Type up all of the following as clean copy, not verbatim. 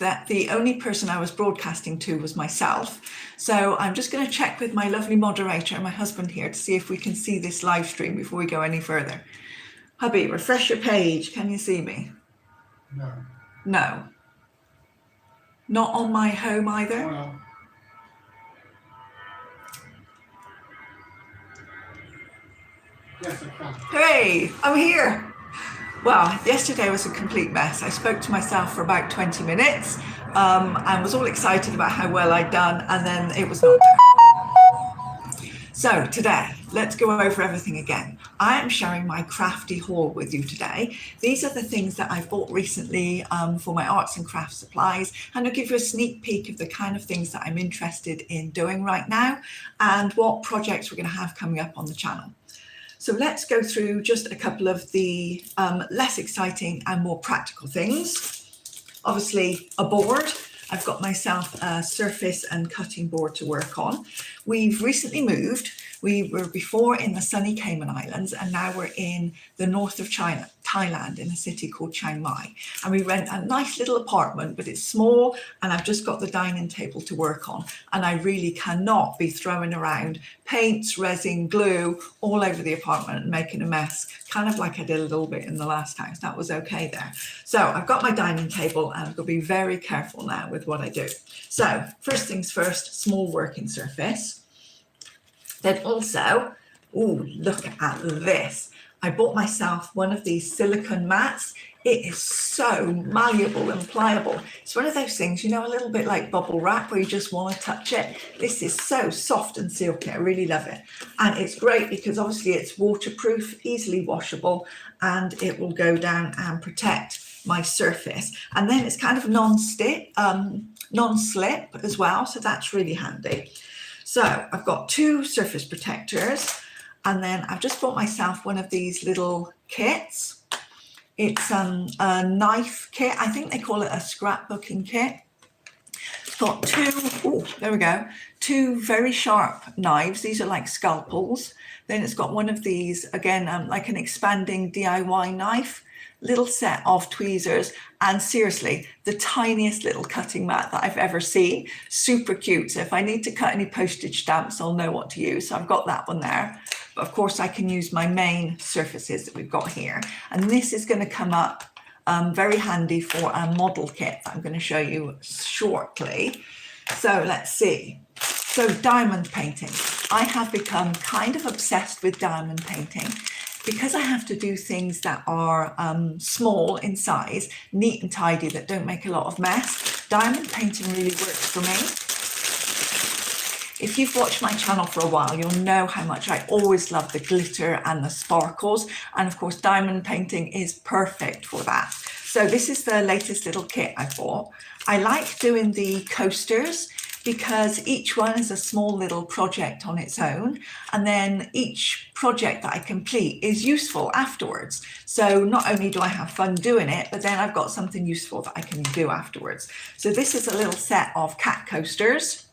that the only person I was broadcasting to was myself. So I'm just going to check with my lovely moderator, my husband here, to see if we can see this live stream before we go any further. Hubby, refresh your page. Can you see me? No. No. Not on my home either? Oh, no. Yes, I can. Hooray, I'm here. Well, yesterday was a complete mess. I spoke to myself for about 20 minutes and was all excited about how well I'd done, and then it was not. So today, let's go over everything again. I am sharing my crafty haul with you today. These are the things that I've bought recently for my arts and crafts supplies, and I'll give you a sneak peek of the kind of things that I'm interested in doing right now and what projects we're going to have coming up on the channel. So let's go through just a couple of the less exciting and more practical things. Obviously, a board. I've got myself a surface and cutting board to work on. We've recently moved. We were before in the sunny Cayman Islands, and now we're in the north of China, Thailand, in a city called Chiang Mai. And we rent a nice little apartment, but it's small, and I've just got the dining table to work on. And I really cannot be throwing around paints, resin, glue all over the apartment and making a mess, kind of like I did a little bit in the last house. That was okay there. So I've got my dining table, and I've got to be very careful now with what I do. So first things first, small working surface. Then also, oh, look at this. I bought myself one of these silicone mats. It is so malleable and pliable. It's one of those things, you know, a little bit like bubble wrap where you just want to touch it. This is so soft and silky. I really love it. And it's great because obviously it's waterproof, easily washable, and it will go down and protect my surface. And then it's kind of non-slip as well. So that's really handy. So I've got two surface protectors, and then I've just bought myself one of these little kits. It's a knife kit. I think they call it a scrapbooking kit. It's got two very sharp knives. These are like scalpels. Then it's got one of these, again, like an expanding DIY knife. Little set of tweezers, and seriously, the tiniest little cutting mat that I've ever seen. Super cute. So if I need to cut any postage stamps, I'll know what to use. So I've got that one there. But of course, I can use my main surfaces that we've got here. And this is going to come up very handy for a model kit that I'm going to show you shortly. So let's see. So diamond painting. I have become kind of obsessed with diamond painting, because I have to do things that are small in size, neat and tidy, that don't make a lot of mess. Diamond painting really works for me. If you've watched my channel for a while, you'll know how much I always love the glitter and the sparkles. And of course, diamond painting is perfect for that. So this is the latest little kit I bought. I like doing the coasters because each one is a small little project on its own, and then each project that I complete is useful afterwards. So not only do I have fun doing it, but then I've got something useful that I can do afterwards. So this is a little set of cat coasters.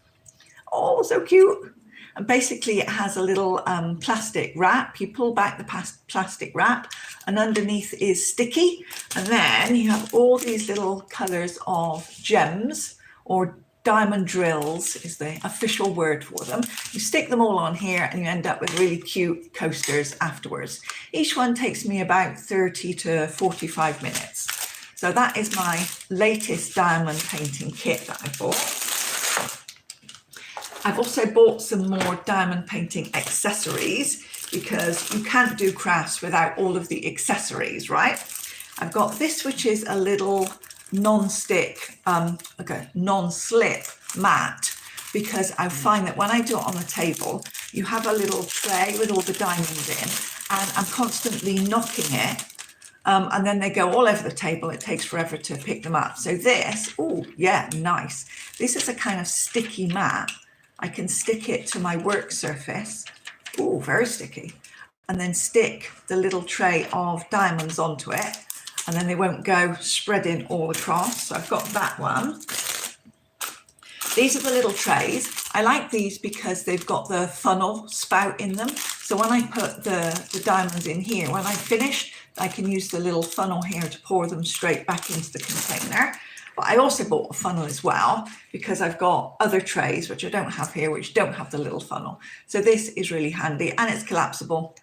Oh, so cute. And basically it has a little plastic wrap. You pull back the plastic wrap, and underneath is sticky. And then you have all these little colors of gems, or diamond drills is the official word for them. You stick them all on here and you end up with really cute coasters afterwards. Each one takes me about 30 to 45 minutes. So that is my latest diamond painting kit that I bought. I've also bought some more diamond painting accessories, because you can't do crafts without all of the accessories, right? I've got this, which is a little non-stick, non-slip mat, because I find that when I do it on the table, you have a little tray with all the diamonds in, and I'm constantly knocking it, and then they go all over the table. It takes forever to pick them up. So this, oh yeah, nice. This is a kind of sticky mat. I can stick it to my work surface. Oh, very sticky. And then stick the little tray of diamonds onto it, and then they won't go spreading all across. So I've got that one. These are the little trays. I like these because they've got the funnel spout in them. So when I put the diamonds in here, when I finish, I can use the little funnel here to pour them straight back into the container. But I also bought a funnel as well because I've got other trays, which I don't have here, which don't have the little funnel. So this is really handy and it's collapsible.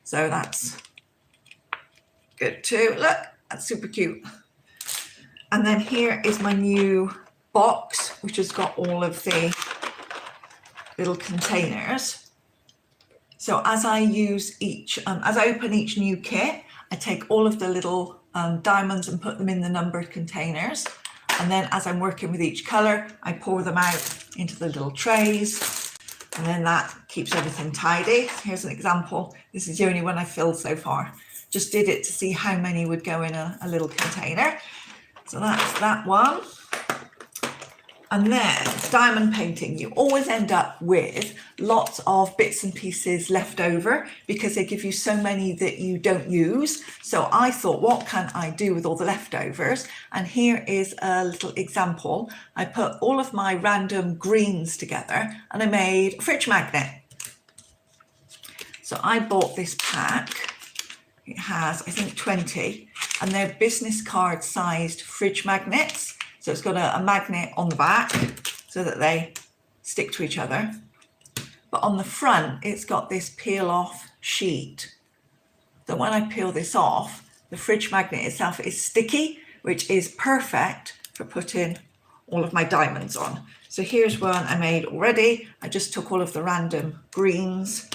So that's good too. Look, that's super cute. And then here is my new box, which has got all of the little containers. So as I use each, as I open each new kit, I take all of the little diamonds and put them in the numbered containers. And then as I'm working with each color, I pour them out into the little trays. And then that keeps everything tidy. Here's an example. This is the only one I filled so far. Just did it to see how many would go in a little container. So that's that one. And then diamond painting, you always end up with lots of bits and pieces left over because they give you so many that you don't use. So I thought, what can I do with all the leftovers? And here is a little example. I put all of my random greens together and I made a fridge magnet. So I bought this pack. It has, I think, 20, and they're business card sized fridge magnets. So it's got a magnet on the back so that they stick to each other. But on the front, it's got this peel off sheet. So when I peel this off, the fridge magnet itself is sticky, which is perfect for putting all of my diamonds on. So here's one I made already. I just took all of the random greens,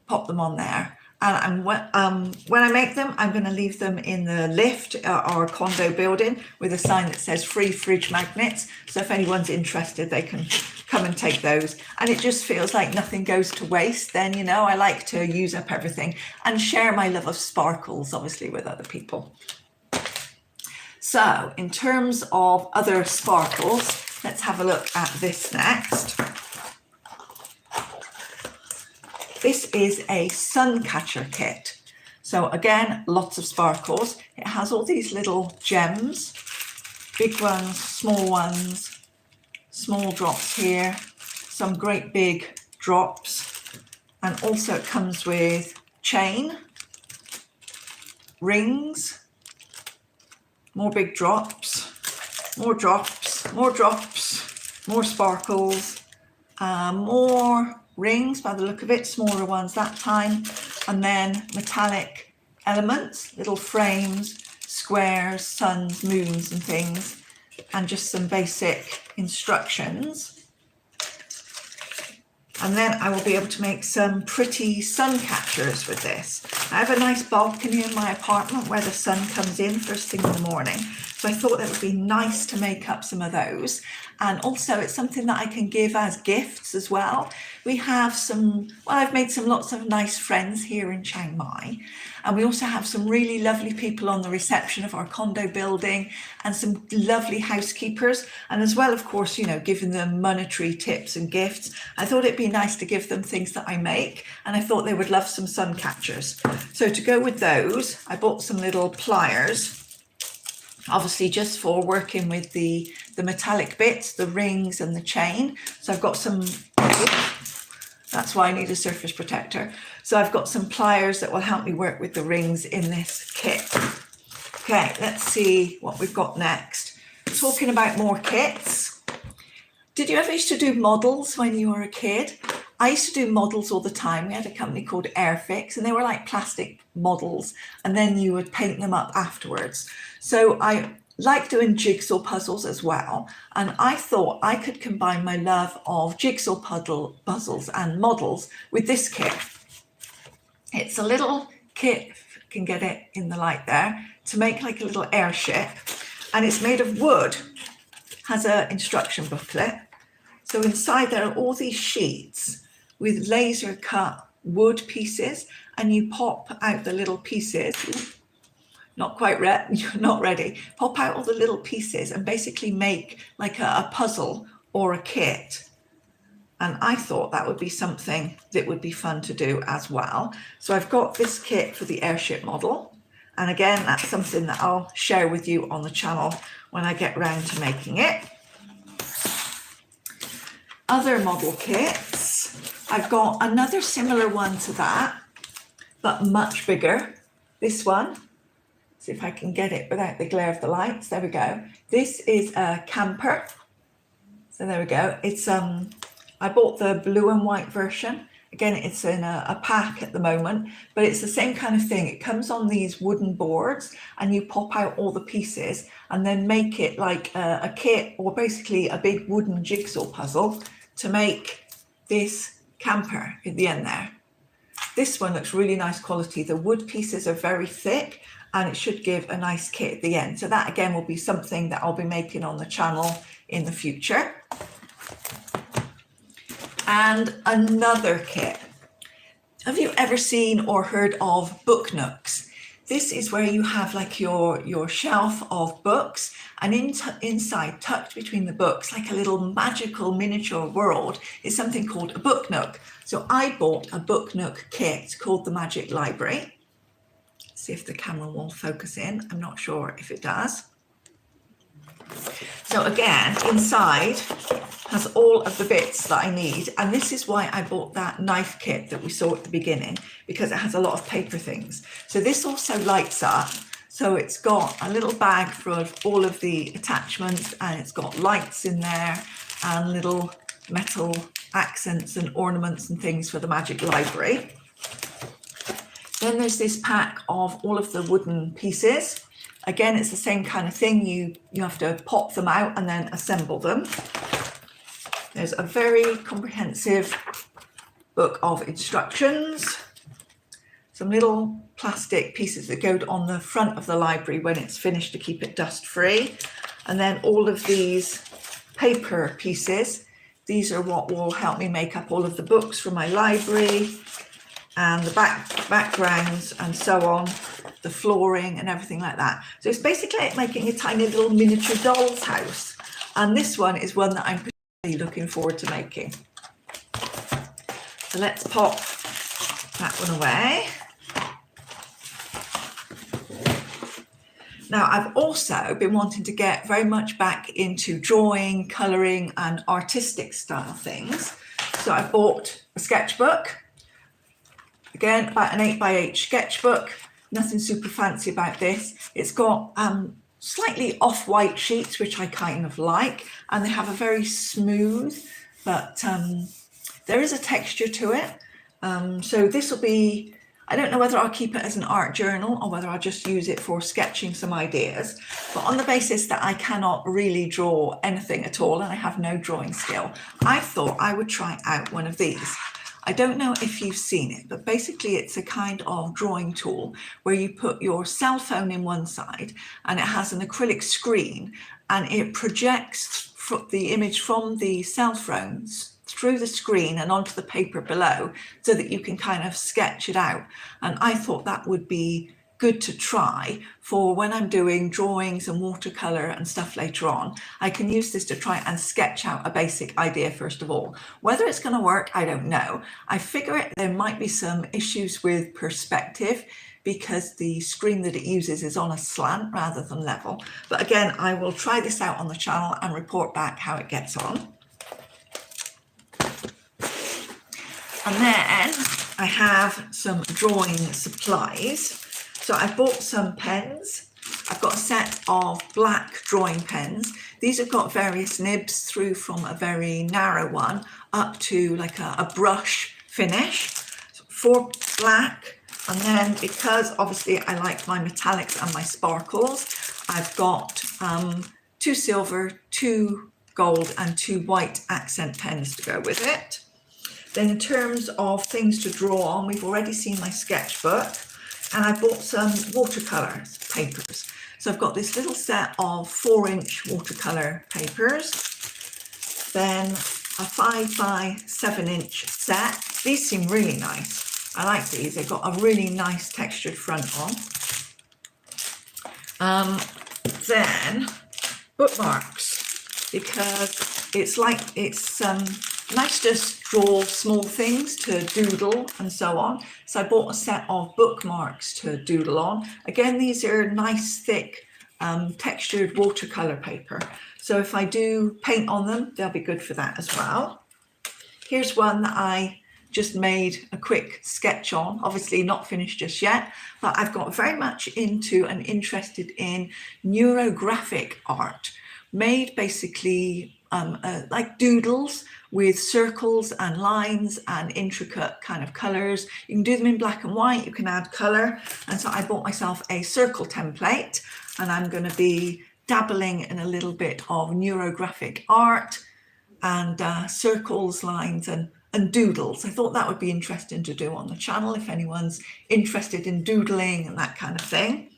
popped them on there. And when I make them, I'm going to leave them in the lift or condo building with a sign that says free fridge magnets. So if anyone's interested, they can come and take those. And it just feels like nothing goes to waste then, you know. I like to use up everything and share my love of sparkles, obviously, with other people. So in terms of other sparkles, let's have a look at this next. This is a sun catcher kit. So again, lots of sparkles. It has all these little gems, big ones, small drops here, some great big drops. And also it comes with chain, rings, more big drops, more sparkles, more rings by the look of it, smaller ones that time, and then metallic elements, little frames, squares, suns, moons and things, and just some basic instructions. And then I will be able to make some pretty sun catchers with this. I have a nice balcony in my apartment where the sun comes in first thing in the morning. So I thought that would be nice to make up some of those. And also it's something that I can give as gifts as well. We have some, well, I've made lots of nice friends here in Chiang Mai. And we also have some really lovely people on the reception of our condo building and some lovely housekeepers. And as well, of course, you know, giving them monetary tips and gifts. I thought it'd be nice to give them things that I make. And I thought they would love some sun catchers. So to go with those, I bought some little pliers. Obviously just for working with the metallic bits, the rings and the chain. So I've got some, that's why I need a surface protector. So I've got some pliers that will help me work with the rings in this kit. Okay, let's see what we've got next. Talking about more kits. Did you ever used to do models when you were a kid? I used to do models all the time. We had a company called Airfix and they were like plastic models and then you would paint them up afterwards. So I like doing jigsaw puzzles as well. And I thought I could combine my love of jigsaw puzzles and models with this kit. It's a little kit, if you can get it in the light there, to make like a little airship. And it's made of wood, has an instruction booklet. So inside there are all these sheets with laser cut wood pieces and you pop out the little pieces. Not quite ready, you're not ready. Pop out all the little pieces and basically make like a puzzle or a kit. And I thought that would be something that would be fun to do as well. So I've got this kit for the airship model. And again, that's something that I'll share with you on the channel when I get round to making it. Other model kits, I've got another similar one to that, but much bigger. This one, See if I can get it without the glare of the lights. There we go. This is a camper. So there we go. It's I bought the blue and white version. Again, it's in a pack at the moment, but it's the same kind of thing. It comes on these wooden boards and you pop out all the pieces and then make it like a kit, or basically a big wooden jigsaw puzzle to make this camper at the end there. This one looks really nice quality. The wood pieces are very thick and it should give a nice kit at the end. So that again will be something that I'll be making on the channel in the future. And another kit. Have you ever seen or heard of book nooks? This is where you have like your shelf of books, and inside, tucked between the books, like a little magical miniature world, is something called a book nook. So I bought a book nook kit called the Magic Library. See if the camera will focus in. I'm not sure if it does. So again, inside has all of the bits that I need, and this is why I bought that knife kit that we saw at the beginning, because it has a lot of paper things. So this also lights up, so it's got a little bag for all of the attachments, and it's got lights in there and little metal accents and ornaments and things for the Magic Library. Then there's this pack of all of the wooden pieces. Again, it's the same kind of thing. You have to pop them out and then assemble them. There's a very comprehensive book of instructions. Some little plastic pieces that go on the front of the library when it's finished to keep it dust free. And then all of these paper pieces. These are what will help me make up all of the books for my library, and the backgrounds and so on, the flooring and everything like that. So it's basically like making a tiny little miniature doll's house. And this one is one that I'm particularly looking forward to making. So let's pop that one away. Now, I've also been wanting to get very much back into drawing, colouring and artistic style things. So I bought a sketchbook. Again, about an 8x8 sketchbook, nothing super fancy about this. It's got slightly off-white sheets, which I kind of like, and they have a very smooth, but there is a texture to it. So this will be, I don't know whether I'll keep it as an art journal or whether I'll just use it for sketching some ideas, but on the basis that I cannot really draw anything at all and I have no drawing skill, I thought I would try out one of these. I don't know if you've seen it, but basically it's a kind of drawing tool where you put your cell phone in one side and it has an acrylic screen and it projects the image from the cell phones through the screen and onto the paper below so that you can kind of sketch it out. And I thought that would be good to try for when I'm doing drawings and watercolor and stuff later on. I can use this to try and sketch out a basic idea first of all. Whether it's going to work, I don't know. I figure there might be some issues with perspective because the screen that it uses is on a slant rather than level. But again, I will try this out on the channel and report back how it gets on. And then I have some drawing supplies. So I bought some pens. I've got a set of black drawing pens. These have got various nibs through from a very narrow one up to like a brush finish. So 4 black, and then because obviously I like my metallics and my sparkles, I've got 2 silver, 2 gold and 2 white accent pens to go with it. Then in terms of things to draw on, we've already seen my sketchbook. And I bought some watercolour papers. So I've got this little set of 4-inch watercolour papers, then a 5x7-inch set. These seem really nice. I like these. They've got a really nice textured front on. Then bookmarks, because it's nice to just draw small things to doodle and so on. So I bought a set of bookmarks to doodle on. Again, these are nice, thick, textured watercolor paper. So if I do paint on them, they'll be good for that as well. Here's one that I just made a quick sketch on, obviously not finished just yet, but I've got very much into and interested in neurographic art, made basically like doodles with circles and lines and intricate kind of colours. You can do them in black and white, you can add colour. And so I bought myself a circle template, and I'm going to be dabbling in a little bit of neurographic art and circles, lines and doodles. I thought that would be interesting to do on the channel if anyone's interested in doodling and that kind of thing.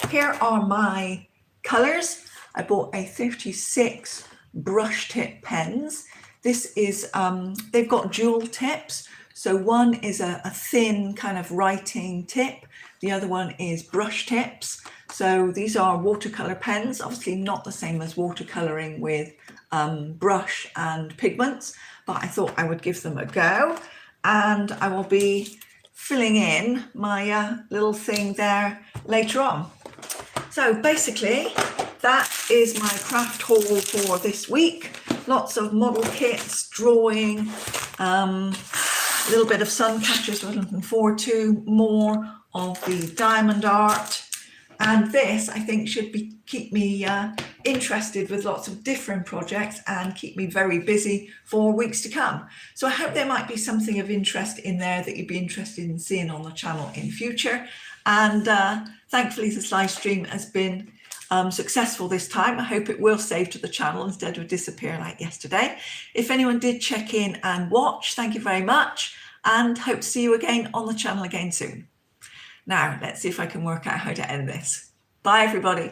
Here are my colours. I bought a 36 brush tip pens. This is, they've got dual tips. So one is a thin kind of writing tip. The other one is brush tips. So these are watercolour pens, obviously not the same as watercolouring with brush and pigments, but I thought I would give them a go. And I will be filling in my little thing there later on. So basically, that is my craft haul for this week. Lots of model kits, drawing, a little bit of sun catchers we're looking forward to, more of the diamond art. And this, I think, should keep me interested with lots of different projects and keep me very busy for weeks to come. So I hope there might be something of interest in there that you'd be interested in seeing on the channel in future. And thankfully, this live stream has been successful this time. I hope it will save to the channel instead of disappear like yesterday. If anyone did check in and watch, thank you very much, and hope to see you again on the channel again soon. Now, let's see if I can work out how to end this. Bye, everybody.